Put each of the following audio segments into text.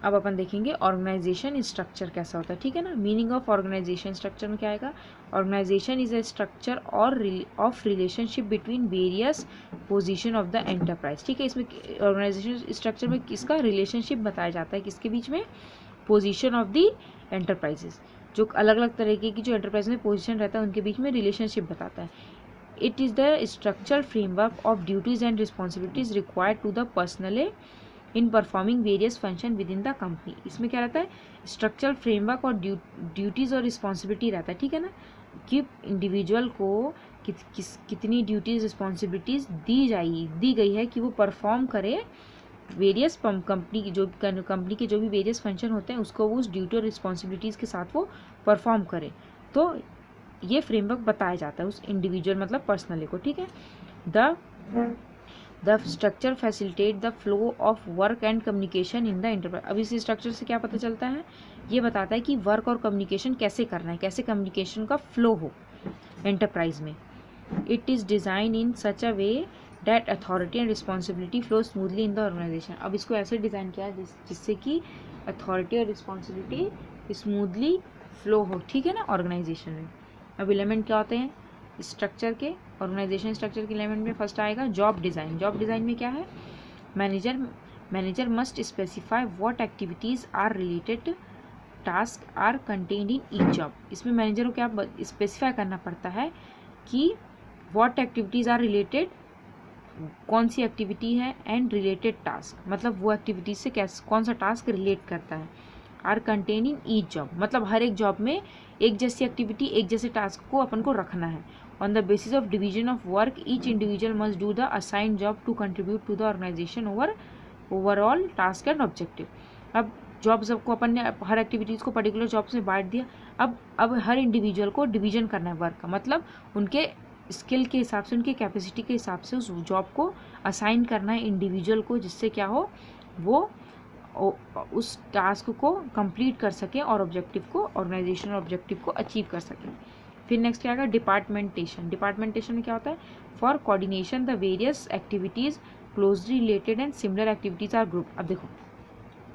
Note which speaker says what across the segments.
Speaker 1: अब अपन देखेंगे organisation structure कैसा होता है, ठीक है ना। मीनिंग ऑफ ऑर्गेनाइजेशन स्ट्रक्चर में क्या आएगा, ऑर्गेनाइजेशन इज अ स्ट्रक्चर और of relationship between various position of the enterprise, ठीक है। इसमें ऑर्गेनाइजेशन स्ट्रक्चर में किसका रिलेशनशिप बताया जाता है, किसके बीच में, पोजीशन ऑफ द एंटरप्राइजेस, जो अलग अलग तरीके की जो एंटरप्राइज में पोजीशन रहता है उनके बीच में रिलेशनशिप बताता है। It is the structural framework of duties and responsibilities required to the personnel in performing various function within the company. इसमें क्या रहता है, स्ट्रक्चरल फ्रेमवर्क और ड्यूटीज़ और रिस्पॉन्सिबिलिटी रहता है, ठीक है ना, कि इंडिविजुअल को कितनी ड्यूटीज़ रिस्पॉन्सिबिलिटीज़ दी गई है कि वो परफॉर्म करे वेरियस कंपनी के जो भी वेरियस फंक्शन होते हैं उसको वो उस ड्यूटी और रिस्पॉन्सिबिलिटीज़ के साथ वो परफॉर्म करे। तो ये फ्रेमवर्क बताया जाता है उस इंडिविजुअल मतलब पर्सनली को, ठीक है। The structure facilitate the flow of work and communication in the enterprise. अब इस स्ट्रक्चर से क्या पता चलता है, ये बताता है कि वर्क और कम्युनिकेशन कैसे करना है, कैसे कम्युनिकेशन का फ्लो हो एंटरप्राइज में। It is design in such a way that authority and responsibility flow smoothly in the organization. अब इसको ऐसे डिज़ाइन किया है जिससे कि अथॉरिटी और रिस्पॉन्सिबिलिटी स्मूथली फ्लो हो, ठीक है ना, ऑर्गेनाइजेशन में। अब एलिमेंट क्या होते हैं स्ट्रक्चर के, ऑर्गेनाइजेशन स्ट्रक्चर के एलिमेंट में फर्स्ट आएगा जॉब डिज़ाइन। जॉब डिज़ाइन में क्या है, manager must specify what activities are related task are contained in each job. इसमें मैनेजर को क्या स्पेसिफाई करना पड़ता है कि व्हाट एक्टिविटीज़ आर रिलेटेड, कौन सी एक्टिविटी है, एंड रिलेटेड टास्क मतलब वो एक्टिविटीज से कौन सा टास्क रिलेट करता है। Are contain in each job मतलब हर एक जॉब में एक जैसी एक्टिविटी, एक जैसे टास्क को अपन को रखना है। On the basis of division of work each individual must do the assigned job to contribute to the organization overall task and objective. अब जॉब सबको अपन ने हर एक्टिविटीज़ को पर्टिकुलर जॉब्स में बांट दिया। अब हर इंडिविजुअल को डिवीजन करना है वर्क का, मतलब उनके स्किल के हिसाब से, उनकी कैपेसिटी के हिसाब से उस जॉब को असाइन करना है इंडिविजुअल को, जिससे क्या हो वो उस टास्क को कंप्लीट कर सके और ऑब्जेक्टिव को, ऑर्गेनाइजेशनल ऑब्जेक्टिव को अचीव कर सके। फिर नेक्स्ट क्या आएगा डिपार्टमेंटेशन। डिपार्टमेंटेशन में क्या होता है, for coordination the various activities closely related and similar activities are group. अब देखो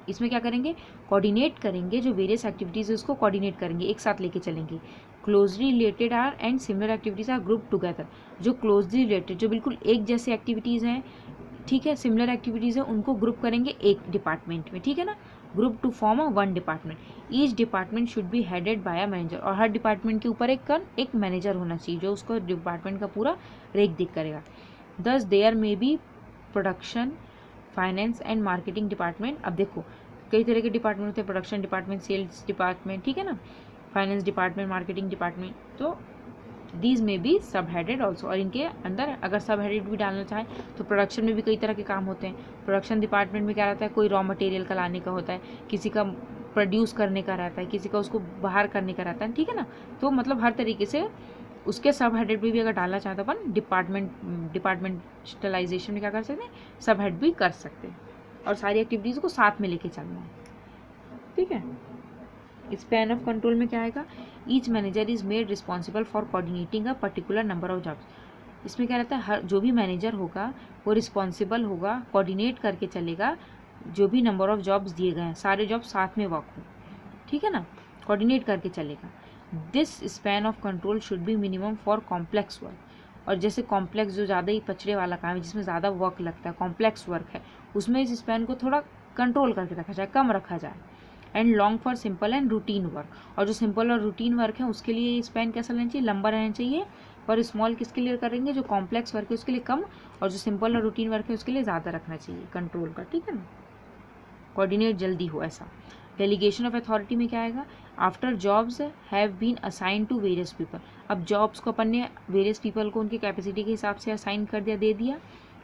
Speaker 1: इसमें क्या करेंगे, कोऑर्डिनेट करेंगे, जो वेरियस एक्टिविटीज़ है उसको कोऑर्डिनेट करेंगे, एक साथ लेके चलेंगे। Closely related are and similar activities are group together. जो क्लोजली रिलेटेड, जो बिल्कुल एक जैसी एक्टिविटीज़ हैं, ठीक है, सिमिलर एक्टिविटीज़ है, उनको ग्रुप करेंगे एक डिपार्टमेंट में, ठीक है ना, group to form a one department. Each department should be headed by a manager. और हर डिपार्टमेंट के ऊपर एक मैनेजर होना चाहिए जो उसको डिपार्टमेंट का पूरा रेख देख करेगा। Thus there may be production, finance and marketing department. अब देखो कई तरह के डिपार्टमेंट होते हैं, प्रोडक्शन डिपार्टमेंट, सेल्स डिपार्टमेंट, ठीक है ना, फाइनेंस डिपार्टमेंट, मार्केटिंग डिपार्टमेंट। तो दीज में भी सब हेडेड ऑल्सो। और इनके अंदर अगर सब हेडेड भी डालना चाहें तो प्रोडक्शन में भी कई तरह के काम होते हैं। प्रोडक्शन डिपार्टमेंट में क्या रहता है, कोई रॉ मटेरियल का लाने का होता है, किसी का प्रोड्यूस करने का रहता है, किसी का उसको बाहर करने का रहता है, ठीक है ना। तो मतलब हर तरीके से उसके सब हेडेड भी अगर डालना चाहते तो अपन डिपार्टमेंटलाइजेशन में क्या कर सकते हैं, सब हेड भी कर सकते हैं और सारी एक्टिविटीज़ को साथ में लेके चलना है, ठीक है। स्पैन ऑफ कंट्रोल में क्या आएगा, each manager is made responsible for coordinating a particular number of jobs. इसमें क्या रहता है, हर जो भी मैनेजर होगा वो रिस्पॉन्सिबल होगा, कोऑर्डिनेट करके चलेगा, जो भी नंबर ऑफ जॉब्स दिए गए हैं सारे जॉब साथ में वर्क हो, ठीक है ना, कोऑर्डिनेट करके चलेगा। This span of control should be minimum for complex work. और जैसे कॉम्प्लेक्स जो ज़्यादा ही पचड़े वाला काम है, जिसमें ज़्यादा वर्क लगता है, कॉम्प्लेक्स वर्क है, उसमें इस स्पैन को थोड़ा कंट्रोल करके रखा जाए, कम रखा जाए। And long for simple and routine work. और जो सिंपल और रूटीन वर्क है उसके लिए स्पैन कैसा रहना चाहिए, लंबा रहना चाहिए। और स्मॉल किसके लिए करेंगे, जो कॉम्प्लेक्स वर्क है उसके लिए कम, और जो सिंपल और रूटीन वर्क है उसके लिए ज़्यादा रखना चाहिए कंट्रोल का, ठीक है ना, कोऑर्डिनेट जल्दी हो ऐसा। डेलीगेशन ऑफ अथॉरिटी में क्या आएगा, after jobs have been assign to various people. अब जॉब्स को अपन ने वेरियस पीपल को उनकी कैपेसिटी के हिसाब से असाइन कर दिया, दे दिया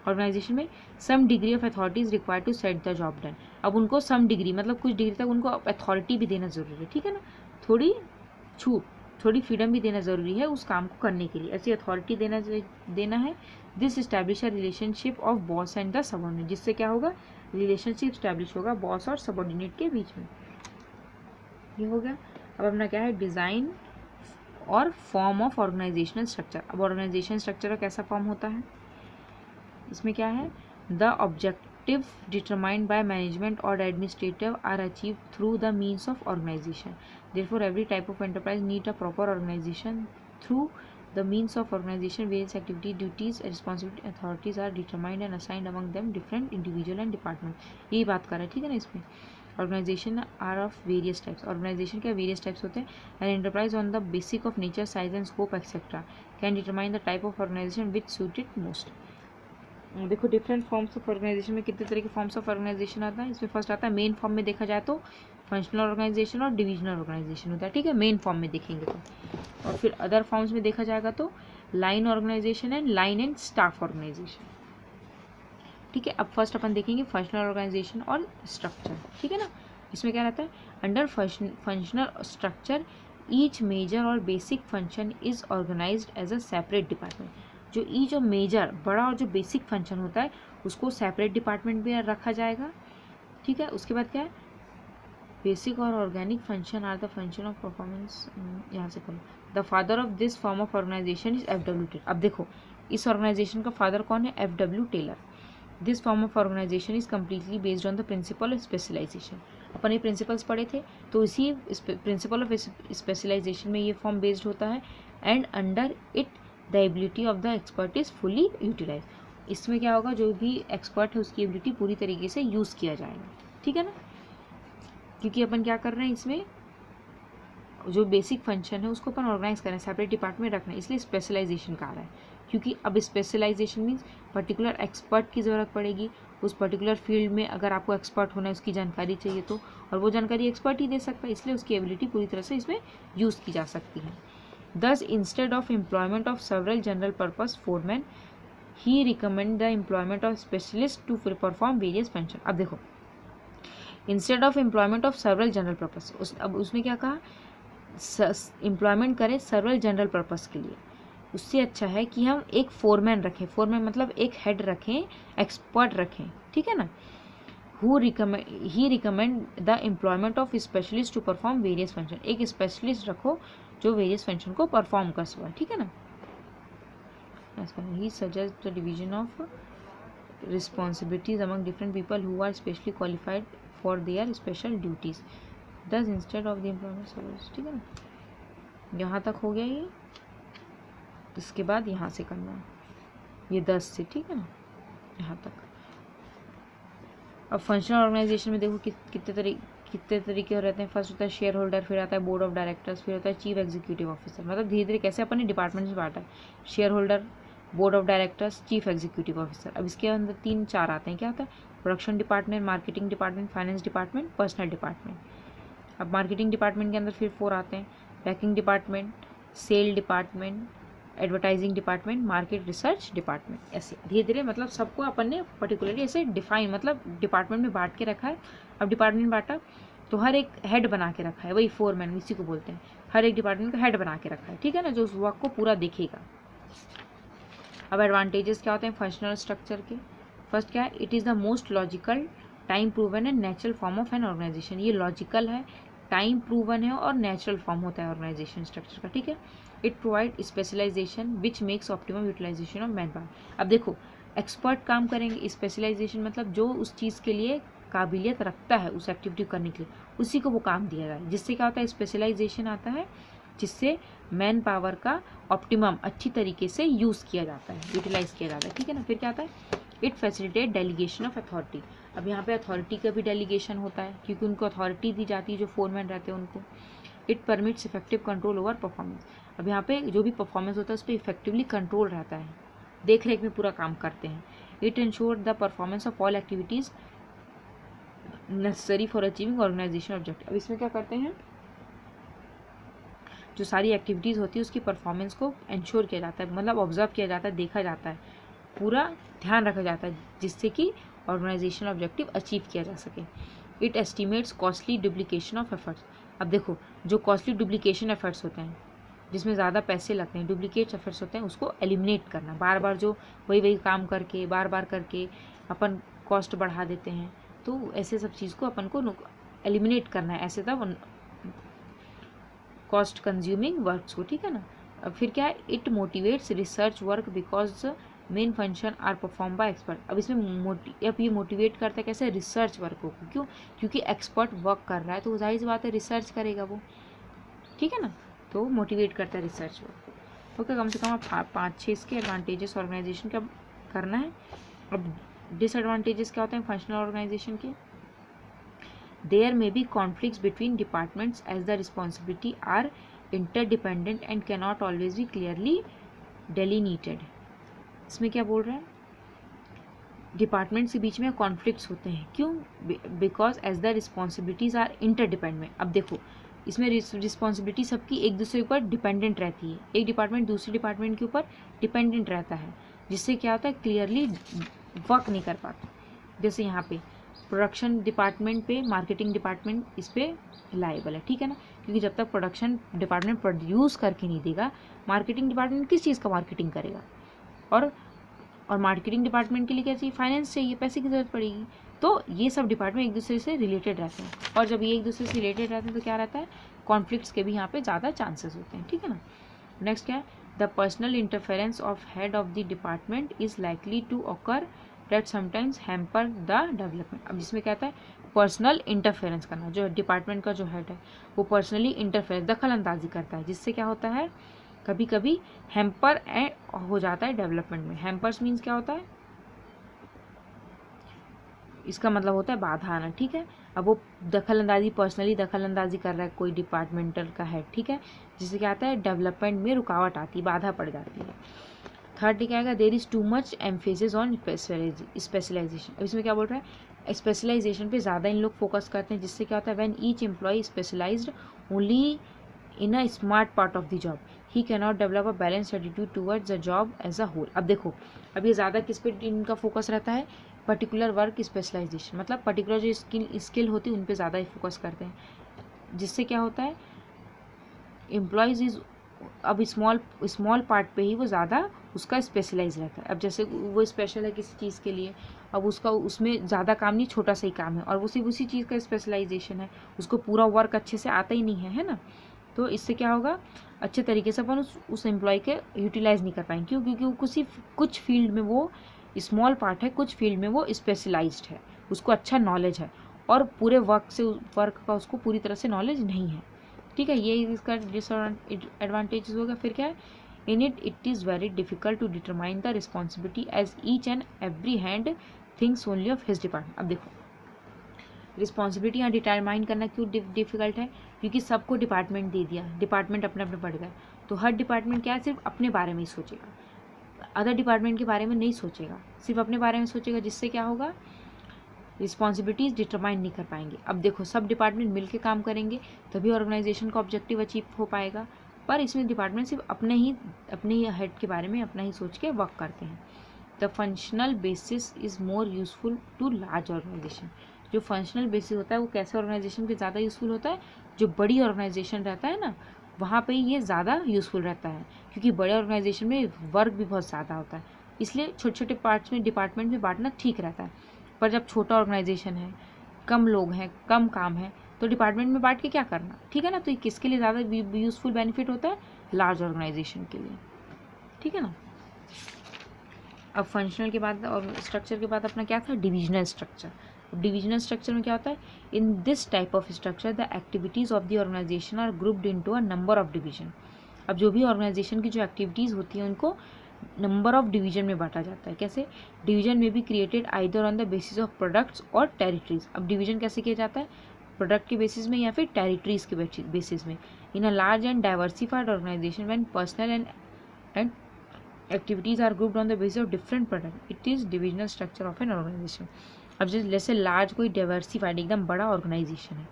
Speaker 1: ऑर्गेनाइजेशन में। Some degree of authority is required to set the job done. अब उनको सम डिग्री मतलब कुछ डिग्री तक उनको अथॉरिटी भी देना ज़रूरी है, ठीक है ना, थोड़ी छूट, थोड़ी फ्रीडम भी देना ज़रूरी है उस काम को करने के लिए, ऐसी अथॉरिटी देना है। This establish a relationship of boss and the subordinate, जिससे क्या होगा, रिलेशनशिप स्टैब्लिश होगा बॉस और सबऑर्डिनेट के बीच में। ये हो गया। अब अपना क्या है, डिज़ाइन और फॉर्म ऑफ ऑर्गेनाइजेशनल स्ट्रक्चर। अब ऑर्गेनाइजेशन स्ट्रक्चर का कैसा फॉर्म होता है, इसमें क्या है, the objective determined by management or administrative are achieved through the means of organization. Therefore, every type of enterprise need a proper organization. Through the means of organization, various activity, duties, responsibility, authorities are determined and assigned among them different individual and department. यही बात कर रहे हैं, ठीक है ना. इसमें organization are of various types. Organization के वेरियस टाइप्स होते हैं. An enterprise on the basic of nature, size and scope etcetera can determine the type of organization which suit it most. देखो डिफरेंट फॉर्म्स ऑफ ऑर्गेनाइजेशन में कितने तरह के forms of organisation आता है. इसमें फर्स्ट आता है मेन फॉर्म में देखा जाए तो फंक्शनल ऑर्गेनाइजेशन और डिविजनल ऑर्गेनाइजेशन होता है, ठीक है, मेन फॉर्म में देखेंगे तो. और फिर अदर फॉर्म्स में देखा जाएगा तो line organization and line and staff organization, ठीक है. अब फर्स्ट अपन देखेंगे फंक्शनल ऑर्गेनाइजेशन और स्ट्रक्चर, ठीक है ना. इसमें क्या रहता है, under functional structure each major और basic function is organised as a separate department. जो ईच और मेजर बड़ा और जो बेसिक फंक्शन होता है उसको सेपरेट डिपार्टमेंट में रखा जाएगा, ठीक है. उसके बाद क्या है, बेसिक और organic function are the function of performance. यहाँ से करो the father of this form of organisation is FW Taylor. अब देखो इस ऑर्गेनाइजेशन का फादर कौन है, FW Taylor. This form of organisation is completely based on the principle of specialisation. अपन ये प्रिंसिपल्स पढ़े थे तो इसी प्रिंसिपल ऑफ स्पेशलाइजेशन में ये फॉर्म बेस्ड होता है. And under it the ability of the expert is fully utilize. इसमें क्या होगा, जो भी एक्सपर्ट है उसकी एबिलिटी पूरी तरीके से यूज़ किया जाएगा, ठीक है ना. क्योंकि अपन क्या कर रहे हैं, इसमें जो बेसिक फंक्शन है उसको अपन ऑर्गेनाइज कर रहे हैं, सेपरेट डिपार्टमेंट रख रहे हैं, इसलिए स्पेशलाइजेशन कहा रहा है. क्योंकि अब स्पेशलाइजेशन मीन्स पर्टिकुलर एक्सपर्ट की ज़रूरत पड़ेगी उस पर्टिकुलर फील्ड में. अगर आपको एक्सपर्ट होना है, उसकी जानकारी चाहिए तो, और वो जानकारी एक्सपर्ट ही दे सकता है, इसलिए उसकी एबिलिटी पूरी तरह से इसमें यूज़ की जा सकती है. Thus, instead of employment of several general purpose foremen, he recommend the employment of specialists to perform various functions. अब देखो instead of employment of several general purpose, अब उसने क्या कहा, एम्प्लॉयमेंट करें several general purpose के लिए. उससे अच्छा है कि हम एक फोरमैन रखें. फोरमैन मतलब एक हेड रखें, एक्सपर्ट रखें, ठीक है ना. He recommend the employment of specialist to perform various function. एक स्पेशलिस्ट रखो जो वेरियस फंक्शन को परफॉर्म कर सके, ठीक है ना. He suggest the division of responsibilities among different people who are specially qualified for their special duties. Thus instead of the employment service, ठीक है ना. यहाँ तक हो गया ये. इसके बाद यहाँ से करना है ये 10 से, ठीक है ना, यहाँ तक. अब फंक्शनल ऑर्गेनाइजेशन में देखो कितने तरीके रहते हैं. फर्स्ट होता है शेयर होल्डर, फिर आता है बोर्ड ऑफ डायरेक्टर्स, फिर होता है चीफ एग्जीक्यूटिव ऑफिसर. मतलब धीरे धीरे कैसे अपने डिपार्टमेंट में बांटा है, share holder, board of directors, chief executive officer. अब इसके अंदर 3-4 आते हैं. क्या होता है, production department, marketing department, finance department, personnel department. अब मार्केटिंग डिपार्टमेंट के अंदर फिर 4 आते हैं, packing department, sale department, advertising department, market research department. ऐसे धीरे धीरे मतलब सबको अपन ने पर्टिकुलरली ऐसे डिफाइन मतलब डिपार्टमेंट में बांट के रखा है. अब डिपार्टमेंट बांटा तो हर एक हेड बना के रखा है, वही फोरमैन इसी को बोलते हैं. हर एक डिपार्टमेंट का हेड बना के रखा है, ठीक है ना, जो उस वर्क को पूरा देखेगा. अब एडवांटेजेस क्या होते हैं फंक्शनल स्ट्रक्चर के. फर्स्ट क्या है, it is the most logical, time proven and natural form of an organization. ये लॉजिकल है, टाइम प्रूवन है और नेचुरल फॉर्म होता है ऑर्गेनाइजेशन स्ट्रक्चर का, ठीक है. It provide specialization which makes optimum utilization of man power. अब देखो एक्सपर्ट काम करेंगे, स्पेशलाइजेशन मतलब जो उस चीज़ के लिए काबिलियत रखता है उस एक्टिविटी करने के लिए, उसी को वो काम दिया जाए. जिससे क्या होता है, स्पेशलाइजेशन आता है, जिससे मैन पावर का ऑप्टिमम अच्छी तरीके से यूज़ किया जाता है, यूटिलाइज किया जाता है, ठीक है ना. फिर क्या आता है, it facilitate delegation of authority. अब यहाँ पे अथॉरिटी का भी डेलीगेशन होता है क्योंकि उनको अथॉरिटी दी जाती है जो फोरमैन रहते हैं उनको. It permits effective control over performance. अब यहाँ पे जो भी परफॉर्मेंस होता है उस पर इफेक्टिवली कंट्रोल रहता है, देख रेख में पूरा काम करते हैं. It ensure the performance of all activities necessary for achieving organization objective. अब इसमें क्या करते हैं, जो सारी एक्टिविटीज़ होती है उसकी परफॉर्मेंस को इंश्योर किया जाता है, मतलब ऑब्जर्व किया जाता है, देखा जाता है, पूरा ध्यान रखा जाता है, जिससे कि ऑर्गेनाइजेशन ऑब्जेक्टिव अचीव किया जा सके. It estimates costly duplication of efforts. अब देखो जो कॉस्टली डुप्लीकेशन एफर्ट्स होते हैं, जिसमें ज़्यादा पैसे लगते हैं, डुप्लीकेट एफर्ट्स होते हैं, उसको एलिमिनेट करना. बार बार जो वही काम करके बार बार करके अपन कॉस्ट बढ़ा देते हैं, तो ऐसे सब चीज़ को अपन को एलिमिनेट करना है, ऐसे तब कॉस्ट कंज्यूमिंग वर्क्स को, ठीक है ना. अब फिर क्या है, it motivates research work because main function are perform by expert. अब इसमें अब ये मोटिवेट करता है कैसे, रिसर्च वर्क को। क्यों? क्योंकि एक्सपर्ट वर्क कर रहा है तो जाहिर सी बात है रिसर्च करेगा वो, ठीक है ना, तो मोटिवेट करता है रिसर्च वर्क को। ओके, कम से कम आप 5-6 इसके एडवांटेजेस ऑर्गेनाइजेशन का करना है। अब डिसएडवांटेजेस क्या होते हैं फंक्शनल ऑर्गेनाइजेशन के? There may be conflicts between departments as the responsibility are interdependent and cannot always be clearly delineated. इसमें क्या बोल रहे हैं, डिपार्टमेंट्स के बीच में कॉन्फ्लिक्ट्स होते हैं। क्यों? Because as the responsibilities are interdependent. अब देखो इसमें रिस्पॉन्सिबिलिटी सबकी एक दूसरे के ऊपर डिपेंडेंट रहती है, एक डिपार्टमेंट दूसरे डिपार्टमेंट के ऊपर डिपेंडेंट रहता है, जिससे क्या होता है क्लियरली वर्क नहीं कर पाता। जैसे यहाँ पे प्रोडक्शन डिपार्टमेंट पे मार्केटिंग डिपार्टमेंट इस पे लायबल है, ठीक है ना, क्योंकि जब तक प्रोडक्शन डिपार्टमेंट प्रोड्यूस करके नहीं देगा, मार्केटिंग डिपार्टमेंट किस चीज़ का मार्केटिंग करेगा? और मार्केटिंग डिपार्टमेंट के लिए क्या चाहिए? फाइनेंस चाहिए, पैसे की जरूरत पड़ेगी। तो ये सब डिपार्टमेंट एक दूसरे से रिलेटेड रहते हैं, और जब ये एक दूसरे से रिलेटेड रहते हैं तो क्या रहता है, कॉन्फ्लिक्ट्स के भी यहाँ पे ज़्यादा चांसेस होते हैं, ठीक है ना। नेक्स्ट क्या है, the personal interference of head of the department is likely to occur that sometimes hamper the development. अब जिसमें कहता है पर्सनल इंटरफेरेंस करना, जो डिपार्टमेंट का जो हेड है वो पर्सनली इंटरफेरेंस दखल अंदाजी करता है, जिससे क्या होता है कभी कभी हैम्पर हो जाता है डेवलपमेंट में। हैम्पर्स मीन्स क्या होता है, इसका मतलब होता है बाधा आना, ठीक है। अब वो दखल अंदाजी पर्सनली दखल अंदाजी कर रहा है कोई डिपार्टमेंटल का हेड, ठीक है, जिससे क्या आता है डेवलपमेंट में रुकावट आती है, बाधा पड़ जाती है। थर्ड क्या आएगा, there is too much emphasis on specialization. अब इसमें क्या बोल रहा है, स्पेशलाइजेशन पे ज़्यादा इन लोग फोकस करते हैं, जिससे क्या होता है when each employ specialized only in a smart part of the job he can not develop a balance attitude towards the job as a whole. अब देखो अब ये ज़्यादा किस पे इनका फोकस रहता है, पर्टिकुलर वर्क स्पेशलाइजेशन, मतलब पर्टिकुलर जो स्किल होती है उन पे ज़्यादा ही फोकस करते हैं, जिससे क्या होता है एम्प्लॉयज़ इज अब स्मॉल पार्ट पे ही वो ज़्यादा उसका स्पेशलाइज रहता है। अब जैसे वो स्पेशल है किसी चीज़ के लिए, अब उसका उसमें ज़्यादा काम नहीं, छोटा सा ही काम है, और वो सिर्फ उसी चीज़ का स्पेशलाइजेशन है, उसको पूरा वर्क अच्छे से आता ही नहीं है ना। तो इससे क्या होगा, अच्छे तरीके से अपन उस एम्प्लॉय के यूटिलाइज नहीं कर पाएंगे। क्यों? क्योंकि वो कुछ फील्ड में वो स्मॉल पार्ट है, कुछ फील्ड में वो स्पेशलाइज्ड है, उसको अच्छा नॉलेज है, और पूरे वर्क का उसको पूरी तरह से नॉलेज नहीं है, ठीक है। ये इसका डिसएडवांटेजेस होगा। फिर क्या है, in it is very difficult to determine the responsibility as each and every hand things only of his department. अब देखो रिस्पॉन्सिबिलिटी यहाँ डिटरमाइन करना क्यों डिफिकल्ट है, क्योंकि सबको डिपार्टमेंट दे दिया, डिपार्टमेंट अपने अपने बढ़ गए, तो हर डिपार्टमेंट क्या है सिर्फ अपने बारे में ही सोचेगा, अदर डिपार्टमेंट के बारे में नहीं सोचेगा, सिर्फ अपने बारे में सोचेगा, जिससे क्या होगा रिस्पॉन्सिबिलिटीज़ डिटरमाइन नहीं कर पाएंगे। अब देखो सब डिपार्टमेंट मिलकर काम करेंगे तभी ऑर्गेनाइजेशन का ऑब्जेक्टिव अचीव हो पाएगा, पर इसमें डिपार्टमेंट सिर्फ अपने ही हेड के बारे में अपना ही सोच के वर्क करते हैं। The functional basis is more useful to large organization. जो फंक्शनल बेसिस होता है वो कैसे ऑर्गेनाइजेशन पे ज़्यादा यूज़फुल होता है, जो बड़ी ऑर्गेनाइजेशन रहता है ना वहाँ पे ये ज़्यादा यूज़फुल रहता है, क्योंकि बड़े ऑर्गेनाइजेशन में वर्क भी बहुत ज़्यादा होता है, इसलिए छोटे छोटे पार्ट्स में डिपार्टमेंट में बांटना ठीक रहता है। पर जब छोटा ऑर्गेनाइजेशन है, कम लोग हैं, कम काम है, तो डिपार्टमेंट में बांट के क्या करना, ठीक है ना। तो ये किसके लिए ज़्यादा यूज़फुल बेनिफिट होता है, लार्ज ऑर्गेनाइजेशन के लिए, ठीक है ना। अब फंक्शनल के बाद और स्ट्रक्चर के बाद अपना क्या था, डिविजनल स्ट्रक्चर। अब डिविजनल स्ट्रक्चर में क्या होता है, in this type of structure the activities of the organization are grouped into a number of division. अब जो भी ऑर्गेनाइजेशन की जो एक्टिविटीज़ होती हैं उनको नंबर ऑफ डिवीजन में बांटा जाता है। कैसे, डिवीजन में be created either on the basis of products और टेरिटरीज। अब डिवीजन कैसे किया जाता है, प्रोडक्ट के बेसिस में या फिर टेरिटरीज के बेसिस में। In a large and diversified organisation when personal and activities are grouped on the basis of different product, it is divisional structure of an organization। अब जैसे लार्ज कोई डाइवर्सिफाइड एकदम बड़ा ऑर्गेनाइजेशन है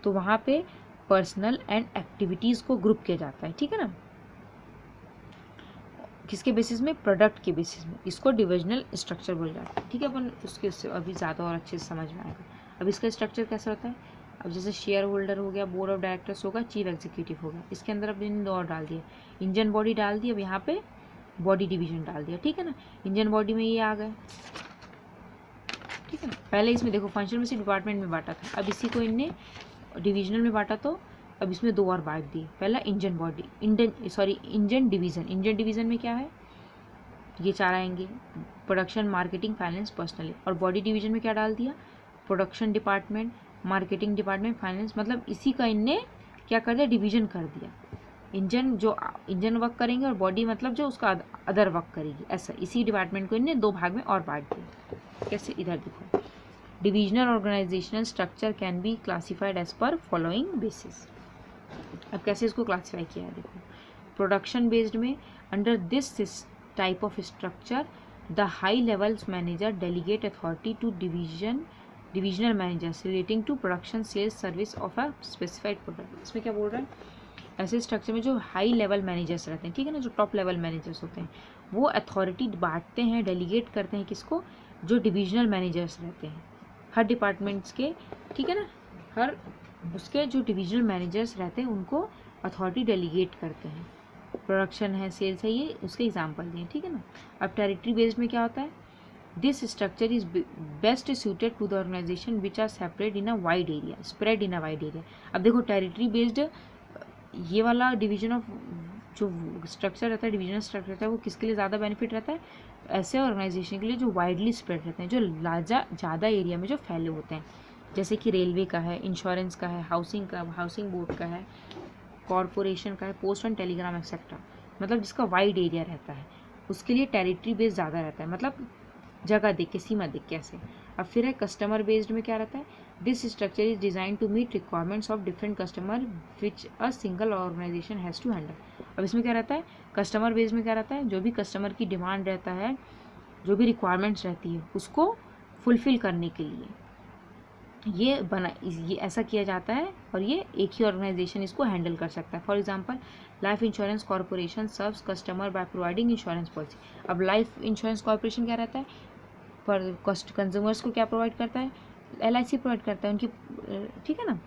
Speaker 1: तो वहाँ पे पर्सनल एंड एक्टिविटीज़ को ग्रुप किया जाता है, ठीक है ना, किसके बेसिस में, प्रोडक्ट के बेसिस में, इसको डिविजनल स्ट्रक्चर बोला जाता है, ठीक है। अपन उसके अभी ज़्यादा और अच्छे से समझ में आएगा। अब इसका स्ट्रक्चर कैसा होता है, अब जैसे शेयर होल्डर हो गया, बोर्ड ऑफ डायरेक्टर्स होगा, चीफ एग्जीक्यूटिव होगा, इसके अंदर अब इन दो और डाल दिए, इंजन बॉडी डाल दी, अब यहाँ पे बॉडी डिवीजन डाल दिया, ठीक है ना। इंजन बॉडी में ये आ गए, ठीक है ना। पहले इसमें देखो फंक्शन में सिर्फ डिपार्टमेंट में बांटा था, अब इसी को इनने डिविजनल में बांटा, तो अब इसमें दो और बांट दिए। पहला engine body, engine division. Engine division में क्या है, ये 4 आएंगे, प्रोडक्शन, मार्केटिंग, फाइनेंस, पर्सनल। और बॉडी डिवीजन में क्या डाल दिया, production department, marketing department, finance, मतलब इसी का इनने क्या कर दिया, डिवीजन कर दिया। इंजन जो इंजन वर्क करेंगे और बॉडी मतलब जो उसका अदर वर्क करेगी, ऐसा इसी डिपार्टमेंट को इनने 2 भाग में और बांट दिया। कैसे, इधर देखो, divisional organizational structure can be classified as per following basis. अब कैसे इसको क्लासिफाई किया है, देखो, प्रोडक्शन बेस्ड में under this type of structure the high levels manager delegate authority to divisional managers relating to production, sales, service of a specified product. इसमें क्या बोल रहा है, ऐसे स्ट्रक्चर में जो हाई लेवल मैनेजर्स रहते हैं, ठीक है ना, जो टॉप लेवल मैनेजर्स होते हैं, वो अथॉरिटी बांटते हैं, डेलीगेट करते हैं किसको, जो डिविजनल मैनेजर्स रहते हैं हर डिपार्टमेंट्स के, ठीक है ना, हर उसके जो डिविजनल मैनेजर्स रहते हैं उनको अथॉरिटी डेलीगेट करते हैं। प्रोडक्शन है, सेल्स है, ये उसके एग्जाम्पल दिए, ठीक है ना। अब टेरिटरी बेस्ड में क्या होता है, this structure is best suited to the organization which are separate in a wide area, spread in a wide area. अब देखो टेरिटरी बेस्ड ये वाला डिवीजन ऑफ जो स्ट्रक्चर रहता है, डिविजनल स्ट्रक्चर रहता है, वो किसके लिए ज़्यादा बेनिफिट रहता है, ऐसे ऑर्गेनाइजेशन के लिए जो वाइडली स्प्रेड रहते हैं, जो ज़्यादा एरिया में जो फैले होते हैं, जैसे कि रेलवे का है, इंश्योरेंस का है, हाउसिंग बोर्ड का है, कॉरपोरेशन का है, पोस्ट एंड टेलीग्राम एक्सेट्रा, मतलब जिसका वाइड एरिया रहता है उसके लिए टेरिटरी बेस्ड ज़्यादा रहता है, मतलब जगह देख के, सीमा देख के ऐसे। अब फिर है कस्टमर बेस्ड में क्या रहता है, this structure is design to meet requirements of different customer which a single organization has to handle. अब इसमें क्या रहता है, कस्टमर बेस्ड में क्या रहता है, जो भी कस्टमर की डिमांड रहता है, जो भी रिक्वायरमेंट्स रहती है उसको फुलफिल करने के लिए ये ऐसा किया जाता है और ये एक ही ऑर्गेनाइजेशन इसको हैंडल कर सकता है। For example life insurance corporation serves customer by providing insurance policy. अब लाइफ इंश्योरेंस कॉर्पोरेशन क्या रहता है, पर कंज्यूमर्स को क्या प्रोवाइड करता है, LIC प्रोवाइड करता है उनकी, ठीक है ना,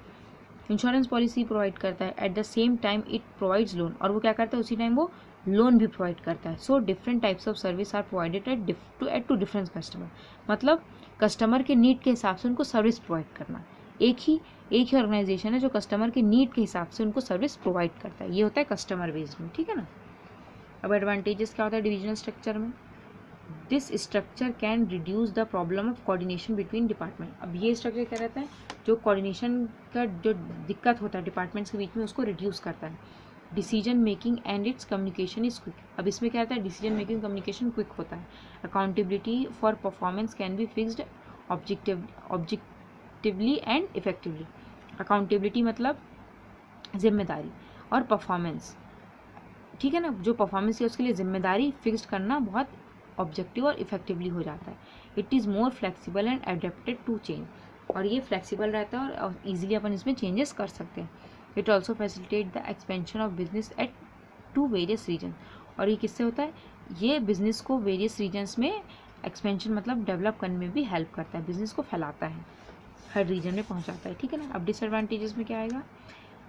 Speaker 1: इंश्योरेंस पॉलिसी प्रोवाइड करता है। At the same time it provides loan, और वो क्या करता है उसी टाइम वो लोन भी प्रोवाइड करता है। So different types of service are provided at to different customer, मतलब कस्टमर के नीड के हिसाब से उनको सर्विस प्रोवाइड करना। एक ही ऑर्गेनाइजेशन है जो कस्टमर के नीड के हिसाब से उनको सर्विस प्रोवाइड करता है, ये होता है कस्टमर बेस्ड में, ठीक है ना। अब एडवांटेजेस क्या होता है डिविजनल स्ट्रक्चर में, this structure can reduce the problem of coordination between department. अब ये स्ट्रक्चर क्या रहता है, जो कोऑर्डिनेशन का जो दिक्कत होता है डिपार्टमेंट्स के बीच में उसको रिड्यूस करता है। Decision making and it's communication is quick. अब इसमें क्या रहता है, डिसीजन मेकिंग कम्युनिकेशन क्विक होता है। Accountability for performance can be fixed objectively and effectively. Accountability मतलब जिम्मेदारी, और परफॉर्मेंस, ठीक है ना, जो परफॉर्मेंस है उसके लिए जिम्मेदारी फिक्स्ड करना बहुत ऑब्जेक्टिव और इफेक्टिवली हो जाता है। It is more flexible and adapted to change, और ये फ्लेक्सिबल रहता है और ईजिली अपन इसमें चेंजेस कर सकते हैं। It also facilitate the expansion of business at to various region, और ये किससे होता है, ये बिजनेस को वेरियस रीजन्स में एक्सपेंशन मतलब डेवलप करने में भी हेल्प करता है, बिजनेस को फैलाता है, हर रीजन में पहुँचाता है, ठीक है ना। अब डिसएडवांटेजेस में क्या आएगा,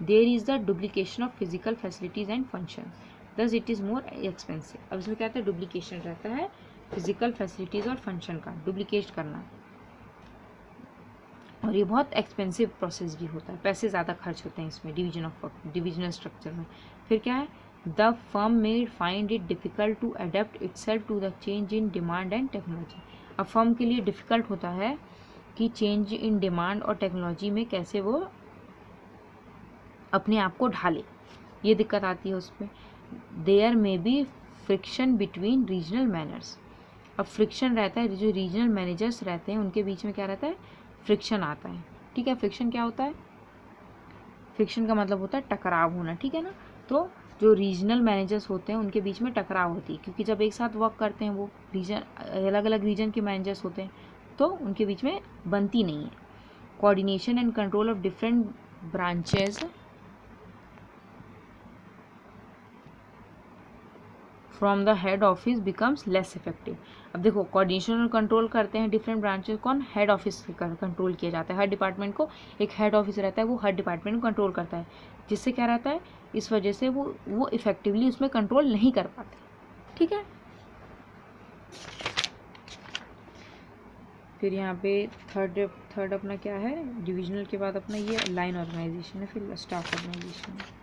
Speaker 1: there is the duplication of physical facilities and function, thus it is more expensive. अब इसमें क्या रहता है, डुप्लीकेशन रहता है फिजिकल फैसिलिटीज़ और फंक्शन का डुप्लीकेट करना, और ये बहुत एक्सपेंसिव प्रोसेस भी होता है, पैसे ज़्यादा खर्च होते हैं इसमें डिविजनल स्ट्रक्चर में। फिर क्या है, the firm may find it difficult to adapt itself to the change in demand and technology. अब फर्म के लिए डिफ़िकल्ट होता है कि चेंज इन डिमांड और टेक्नोलॉजी में कैसे वो अपने आप को ढाले, ये दिक्कत आती है उसमें। There may be friction between regional manners. अब फ्रिक्शन रहता है, जो रीजनल मैनेजर्स रहते हैं उनके बीच में क्या रहता है, फ्रिक्शन आता है, ठीक है। फ्रिक्शन क्या होता है, फ्रिक्शन का मतलब होता है टकराव होना, ठीक है ना। तो जो रीजनल मैनेजर्स होते हैं उनके बीच में टकराव होती है, क्योंकि जब एक साथ वर्क करते हैं वो रीजन, अलग अलग रीजन के मैनेजर्स होते हैं तो उनके बीच में बनती नहीं है। Coordination and control of different branches from the head office becomes less effective. अब देखो कोऑर्डिनेशन और कंट्रोल करते हैं डिफरेंट ब्रांचेस, कौन, हेड ऑफिस से कंट्रोल किया जाता है। हर डिपार्टमेंट को एक हेड ऑफिस रहता है, वो हर डिपार्टमेंट को कंट्रोल करता है, जिससे क्या रहता है, इस वजह से वो इफेक्टिवली उसमें कंट्रोल नहीं कर पाते, ठीक है। फिर यहाँ पे थर्ड अपना क्या है, डिविजनल के बाद अपना ये लाइन ऑर्गेनाइजेशन है, फिर स्टाफ ऑर्गेनाइजेशन है।